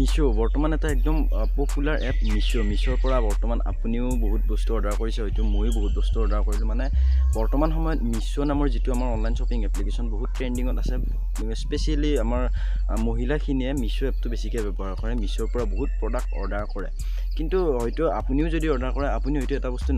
মিছো বৰ্তমান এটা একদম পপুলাৰ এপ মিছোৰ পৰা বৰ্তমান আপুনিও বহুত বস্তু অৰ্ডাৰ কৰিছে হয়তো ময়ো বহুত বস্তু অৰ্ডাৰ কৰিলোঁ মানে বৰ্তমান সময়ত মিছো নামৰ যিটো আমাৰ অনলাইন শ্বপিং এপ্লিকেশ্যন বহুত ট্ৰেণ্ডিঙত আছে স্পেচিয়েলি আমাৰ মহিলাখিনিয়ে মিছো এপটো বেছিকৈ ব্যৱহাৰ কৰে মিছোৰ পৰা বহুত প্ৰডাক্ট অৰ্ডাৰ কৰে কিন্তু হয়তো আপুনিও যদি অৰ্ডাৰ কৰে আপুনি হয়তো এটা বস্তু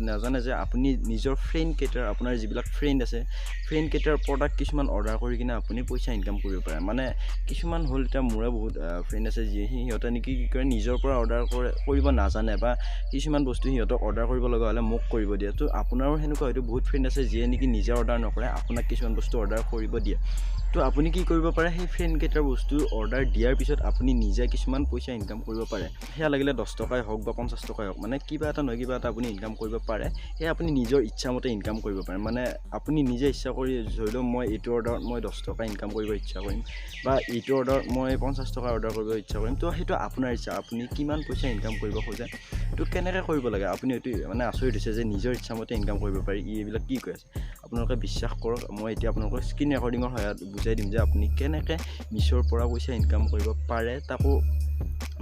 নাজানে যে আপুনি নিজৰ ফ্ৰেণ্ড কেইটাৰ আপোনাৰ যিবিলাক ফ্ৰেণ্ড আছে ফ্ৰেণ্ড কেইটাৰ প্ৰডাক্ট কিছুমান অৰ্ডাৰ কৰি কিনে আপুনি পইচা ইনকাম কৰিব পাৰে মানে কিছুমান হ'ল এতিয়া মোৰে বহুত ফ্ৰেণ্ড আছে যি সিহঁতে নেকি কি কৰে নিজৰ পৰা অৰ্ডাৰ কৰিব নাজানে বা কিছুমান বস্তু সিহঁতক অৰ্ডাৰ কৰিব লগা হ'লে মোক কৰিব দিয়ে তো আপোনাৰো সেনেকুৱা হয়তো বহুত ফ্ৰেণ্ড আছে যিয়ে নেকি নিজে অৰ্ডাৰ নকৰে আপোনাক কিছুমান বস্তু অৰ্ডাৰ কৰিব দিয়ে তো আপুনি কি কৰিব পাৰে সেই ফ্ৰেণ্ড কেইটাৰ বস্তু অৰ্ডাৰ দিয়াৰ পিছত আপুনি নিজে কিছুমান পইচা ইনকাম কৰিব পাৰে সেয়া লাগিলে 10 টকাই হওক বা 50 টকাই হওক মানে কিবা এটা নহয় কিবা এটা আপুনি ইনকাম কৰিব পাৰে সেয়া আপুনি নিজৰ ইচ্ছামতে ইনকাম কৰিব পাৰে মানে আপুনি নিজে ইচ্ছা কৰি ধৰি লওক মই এইটো অৰ্ডাৰত মই 10 টকা ইনকাম কৰিব ইচ্ছা কৰিম বা এইটো অৰ্ডাৰত মই 50 টকা অৰ্ডাৰ কৰিব ইচ্ছা কৰিম তো সেইটো আপোনাৰ ইচ্ছা আপুনি কিমান পইচা ইনকাম কৰিব খোজে তো কেনেকৈ কৰিব লাগে আপুনি এইটো মানে আচৰিত হৈছে যে নিজৰ ইচ্ছামতে ইনকাম কৰিব পাৰি এইবিলাক কি কৈ আছে আপোনালোকে বিশ্বাস কৰক মই এতিয়া আপোনালোকৰ স্ক্ৰীন ৰেকৰ্ডিঙৰ সহায়ত বুজাই দিম যে আপুনি কেনেকৈ মিছোৰ পৰা পইচা ইনকাম কৰিব পাৰে তাকো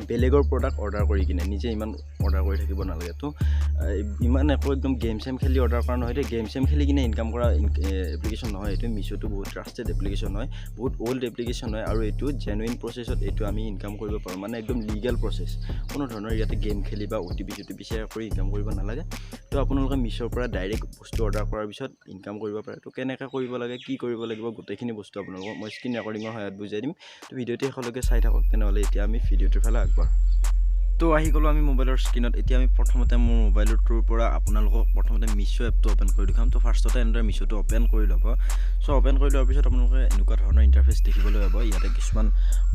বেলেগৰ প্ৰডাক্ট অৰ্ডাৰ কৰি কিনে নিজে ইমান অৰ্ডাৰ কৰি থাকিব নালাগে তো ইমান একো একদম গেম চেম খেলি অৰ্ডাৰ কৰা নহয় গেম চেম খেলি কিনে ইনকাম কৰা এপ্লিকেশ্যন নহয় এইটো মিছোটো বহুত ট্ৰাষ্টেড এপ্লিকেশ্যন হয় বহুত অল্ড এপ্লিকেশ্যন হয় আৰু এইটো জেনুইন প্ৰচেছত এইটো আমি ইনকাম কৰিব পাৰোঁ মানে একদম লিগেল প্ৰচেছ কোনো ধৰণৰ ইয়াতে গেম খেলি বা OTP শ্বেয়াৰ কৰি ইনকাম কৰিব নালাগে তো আপোনালোকে মিছোৰ পৰা ডাইৰেক্ট বস্তু অৰ্ডাৰ কৰাৰ পিছত ইনকাম কৰিব পাৰে তো কেনেকৈ কৰিব লাগে কি কৰিব লাগিব গোটেইখিনি বস্তু আপোনালোকক মই স্ক্ৰীন ৰেকৰ্ডিঙৰ সহায়ত বুজাই দিম তো ভিডিঅ'টো শেষলৈকে চাই থাকক তেনেহ'লে এতিয়া আমি ভিডিঅ'টোৰ ফালে আগবাঢ়ো তো আহি গ'লোঁ আমি মোবাইলৰ স্ক্ৰীনত এতিয়া আমি প্ৰথমতে মোৰ মোবাইলটোৰ পৰা আপোনালোকক প্ৰথমতে মিছো এপটো অ'পেন কৰি দেখাম তো ফাৰ্ষ্টতে এনেদৰে মিছোটো অ'পেন কৰি ল'ব চ' অ'পেন কৰি লোৱাৰ পিছত আপোনালোকে এনেকুৱা ধৰণৰ ইণ্টাৰফেচ দেখিবলৈ পাব ইয়াতে কিছুমান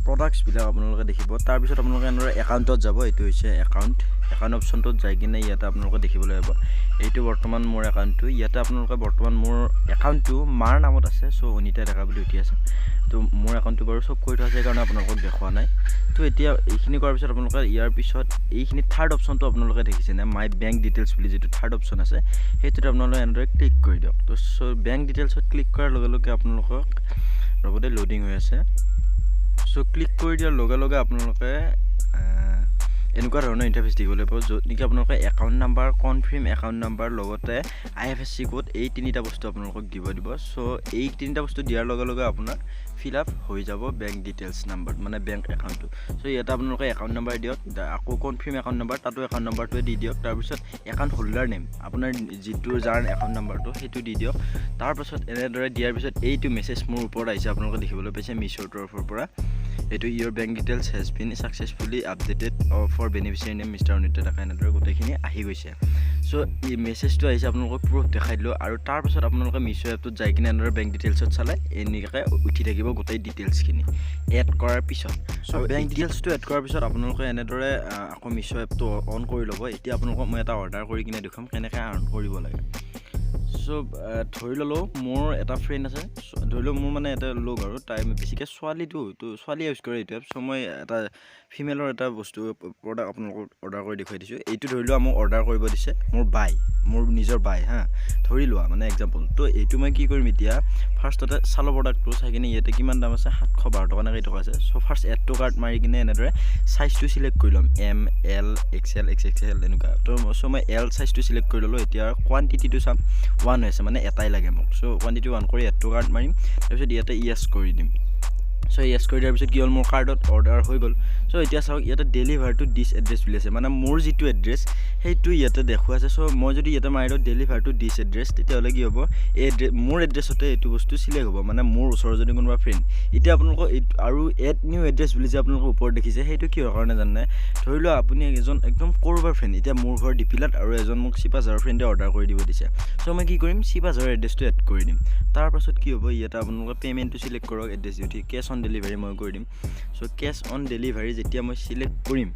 প্ৰডাক্টছবিলাক আপোনালোকে দেখিব তাৰপিছত আপোনালোকে এনেদৰে একাউণ্টত যাব এইটো হৈছে একাউণ্ট অপশ্যনটোত যাই কিনে ইয়াতে আপোনালোকে দেখিবলৈ পাব এইটো বৰ্তমান মোৰ একাউণ্টটো ইয়াতে আপোনালোকে বৰ্তমান মোৰ একাউণ্টটো মাৰ নামত আছে চ' অনিতা ডেকা বুলি উঠি আছে তো মোৰ একাউণ্টটো বাৰু চব কৰি থোৱা আছে সেইকাৰণে আপোনালোকক দেখুওৱা নাই তো এতিয়া এইখিনি কৰাৰ পিছত আপোনালোকে ইয়াৰ পিছত এইখিনি থাৰ্ড অপশ্যনটো আপোনালোকে দেখিছেনে মাই বেংক ডিটেইলছ বুলি যিটো থাৰ্ড অপশ্যন আছে সেইটোত আপোনালোকে এনেদৰে ক্লিক কৰি দিয়ক তো বেংক ডিটেইলছত ক্লিক কৰাৰ লগে লগে আপোনালোকক ৰবতে লোডিং হৈ আছে চ' ক্লিক কৰি দিয়াৰ লগে লগে আপোনালোকে এনেকুৱা ধৰণৰ ইণ্টাৰফেচ দিবলৈ পাব য'ত নেকি আপোনালোকে account number confirm account number লগতে IFSC কোড এই তিনিটা বস্তু আপোনালোকক দিব চ' এই তিনিটা বস্তু দিয়াৰ লগে লগে আপোনাৰ ফিল আপ হৈ যাব বেংক ডিটেইলছ নাম্বাৰ মানে বেংক একাউণ্টটো চ' ইয়াতে আপোনালোকে একাউণ্ট নাম্বাৰ দিয়ক আকৌ কনফাৰ্ম একাউণ্ট নাম্বাৰ তাতো একাউণ্ট নাম্বাৰটোৱে দি দিয়ক তাৰপিছত একাউণ্ট হোল্ডাৰ নেম আপোনাৰ যিটো যাৰ একাউণ্ট নাম্বাৰটো সেইটো দি দিয়ক তাৰপাছত এনেদৰে দিয়াৰ পিছত এইটো মেছেজ মোৰ ওপৰত আহিছে আপোনালোকে দেখিবলৈ পাইছে মিছোৰ তৰফৰ পৰা এইটো ইয়ৰ bank details has been successfully updated for beneficiary name mister Anita Deka এনেদৰে গোটেইখিনি আহি গৈছে চ' এই মেছেজটো আহিছে আপোনালোকক প্ৰুফ দেখাই দিলোঁ আৰু তাৰপাছত আপোনালোকে মিছো এপটোত যাই কিনে এনেদৰে বেংক ডিটেইলছত চালে এনেকৈ উঠি থাকিব গোটেই ডিটেইলছখিনি এড কৰাৰ পিছত চ' বেংক ডিটেইলছটো এড কৰাৰ পিছত আপোনালোকে এনেদৰে আকৌ মিছো এপটো অন কৰি ল'ব এতিয়া আপোনালোকক মই এটা অৰ্ডাৰ কৰি কিনে দেখুৱাম কেনেকৈ আৰ্ণ কৰিব লাগে চ' ধৰি ল'লোঁ মোৰ এটা ফ্ৰেণ্ড আছে ধৰি লওক মোৰ মানে এটা লগ আৰু তাই বেছিকৈ ছোৱালীটো তো ছোৱালীয়ে ইউজ কৰে এইটো এপ চ' মই এটা ফিমেলৰ এটা বস্তু প্ৰডাক্ট আপোনালোকক অৰ্ডাৰ কৰি দেখুৱাই দিছোঁ এইটো ধৰি লোৱা মোক অৰ্ডাৰ কৰিব দিছে মোৰ নিজৰ বাই হা ধৰি লোৱা মানে এক্সাম্পল তো এইটো মই কি কৰিম এতিয়া ফাৰ্ষ্টতে চালো প্ৰডাক্টটো চাই কিনে ইয়াতে কিমান দাম আছে 712 টকা নে কেই টকা আছে চ' ফাৰ্ষ্ট এড টু কাৰ্ট মাৰি কিনে এনেদৰে চাইজটো চিলেক্ট কৰি ল'ম ML XL XXL এনেকুৱা তো চ' মই L চাইজটো চিলেক্ট কৰি ল'লোঁ এতিয়া কোৱান্টিটিটো চাম 1 হৈছে মানে এটাই লাগে মোক চ' কোৱান্টিটি 1 কৰি এড টু কাৰ্ট মাৰিম তাৰপিছত ইয়াতে ইয়েছ কৰি দিম চ' ইয়েছ কৰি দিয়াৰ পিছত কি হ'ল মোৰ কাৰ্ডত অৰ্ডাৰ হৈ গ'ল চ' এতিয়া চাওক ইয়াতে ডেলিভাৰ টু দিছ এড্ৰেছ বুলি আছে মানে মোৰ যিটো এড্ৰেছ সেইটো ইয়াতে দেখুৱাই আছে চ' মই যদি ইয়াতে মাৰি দিওঁ ডেলিভাৰ টু দিছ এড্ৰেছ তেতিয়াহ'লে কি হ'ব এই মোৰ এড্ৰেছতে এইটো বস্তু চিলেক্ট হ'ব মানে মোৰ ওচৰৰ যদি কোনোবা ফ্ৰেণ্ড এতিয়া আপোনালোকক আৰু এড নিউ এড্ৰেছ বুলি যে আপোনালোকৰ ওপৰত দেখিছে সেইটো কিহৰ কাৰণে জানে ধৰি লোৱা আপুনি এজন একদম ক'ৰবাৰ ফ্ৰেণ্ড এতিয়া মোৰ ঘৰ ডিপিলাত আৰু এজন মোক চিপাঝাৰৰ ফ্ৰেণ্ডে অৰ্ডাৰ কৰি দিব দিছে চ' মই কি কৰিম চিপাঝাৰৰ এড্ৰেছটো এড কৰি দিম তাৰপাছত কি হ'ব ইয়াতে আপোনালোকে পে'মেণ্টটো চিলেক্ট কৰক এড্ৰেছ দি কেছ অন ডেলিভাৰী মই কৰি দিম চ' কেছ অন ডেলিভাৰী যেতিয়া মই চিলেক্ট কৰিম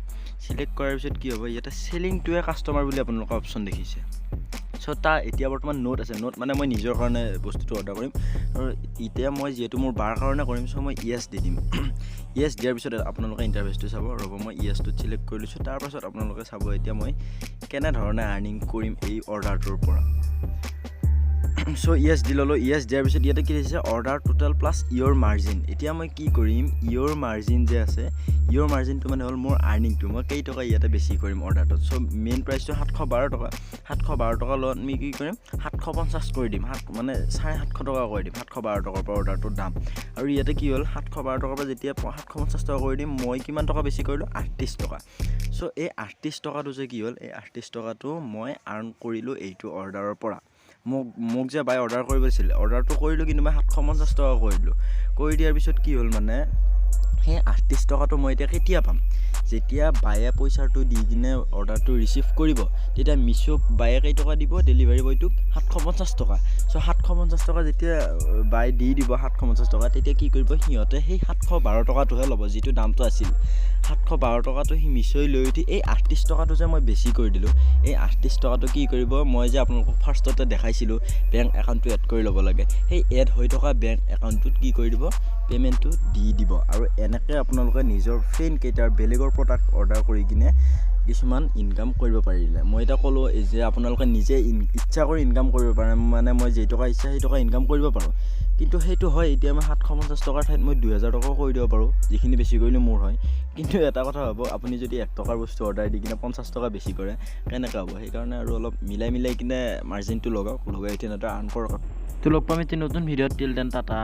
চিলেক্ট কৰাৰ পিছত কি হ'ব ইয়াতে চেলিং টু এ কাষ্টমাৰ বুলি আপোনালোকৰ অপশ্যন দেখিছে চ' এতিয়া বৰ্তমান নোট আছে নোট মানে মই নিজৰ কাৰণে বস্তুটো অৰ্ডাৰ কৰিম আৰু এতিয়া মই যিহেতু মোৰ বাৰ কাৰণে কৰিম চ' মই ইয়েছ দি দিম ইয়েছ দিয়াৰ পিছত আপোনালোকে ইণ্টাৰফেচটো চাব ৰ'ব মই ইয়েছটো চিলেক্ট কৰি লৈছোঁ তাৰপাছত আপোনালোকে চাব এতিয়া মই কেনেধৰণে আৰ্নিং কৰিম এই অৰ্ডাৰটোৰ পৰা সো ইয়েস দি ল'লোঁ ইয়েস দিয়াৰ পিছত ইয়াতে কি দিছে অৰ্ডাৰ টোটেল প্লাছ ইয়ৰ মাৰ্জিন এতিয়া মই কি কৰিম ইয়ৰ মাৰ্জিন যে আছে ইয়ৰ মাৰ্জিনটো মানে হ'ল মোৰ আৰ্নিংটো মই কেই টকা ইয়াতে বেছি কৰিম অৰ্ডাৰটোত চ' মেইন প্ৰাইচটো 712 টকা 712 টকা লগত আমি কি কৰিম 750 কৰি দিম মানে 750 টকা কৰি দিম 712 টকাৰ পৰা অৰ্ডাৰটোৰ দাম আৰু ইয়াতে কি হ'ল 712 টকাৰ পৰা যেতিয়া 750 টকা কৰি দিম মই কিমান টকা বেছি কৰিলোঁ 38 টকা চ' এই 38 টকাটো যে কি হ'ল এই 38 টকাটো মই আৰ্ন কৰিলোঁ এইটো অৰ্ডাৰৰ পৰা মোক যে বাই অৰ্ডাৰ কৰিব দিছিল অৰ্ডাৰটো কৰিলোঁ কিন্তু মই 750 টকা কৰিলোঁ কৰি দিয়াৰ পিছত কি হ'ল মানে সেই 38 টকাটো মই এতিয়া কেতিয়া পাম যেতিয়া বায়ে পইচাটো দি কিনে অৰ্ডাৰটো ৰিচিভ কৰিব তেতিয়া মিছোক বায়ে কেই টকা দিব ডেলিভাৰী বয়টোক 750 টকা চ' 750 টকা যেতিয়া বাই দি দিব 750 টকা তেতিয়া কি কৰিব সিহঁতে সেই 712 টকাটোহে ল'ব যিটো দামটো আছিল 712 টকাটো সি মিছোই লৈ উঠি এই 38 টকাটো যে মই বেছি কৰি দিলোঁ এই 38 টকাটো কি কৰিব মই যে আপোনালোকক ফাৰ্ষ্টতে দেখাইছিলোঁ বেংক একাউণ্টটো এড কৰি ল'ব লাগে সেই এড হৈ থকা বেংক একাউণ্টটোত কি কৰি দিব পে'মেণ্টটো দি দিব আৰু এনেকৈ আপোনালোকে নিজৰ ফ্ৰেণ্ড কেইটাৰ বেলেগৰ প্ৰডাক্ট অৰ্ডাৰ কৰি কিনে কিছুমান ইনকাম কৰিব পাৰিলে মই এটা ক'লোঁ যে আপোনালোকে নিজে ইচ্ছা কৰি ইনকাম কৰিব পাৰে মানে মই যেই টকা ইচ্ছা সেই টকা ইনকাম কৰিব পাৰোঁ কিন্তু সেইটো হয় এতিয়া মই 750 টকাৰ ঠাইত মই 2000 টকাও কৰি দিব পাৰোঁ যিখিনি বেছি কৰিলে মোৰ হয় কিন্তু এটা কথা হ'ব আপুনি যদি 1 টকাৰ বস্তু অৰ্ডাৰ দি কিনে 50 টকা বেছি কৰে কেনেকৈ হ'ব সেইকাৰণে আৰু অলপ মিলাই কিনে মাৰ্জিনটো লগাই উঠি এটা আৰ্ন কৰক তো লগ পাম এতিয়া নতুন ভিডিঅ'ত টিল দেন টাটা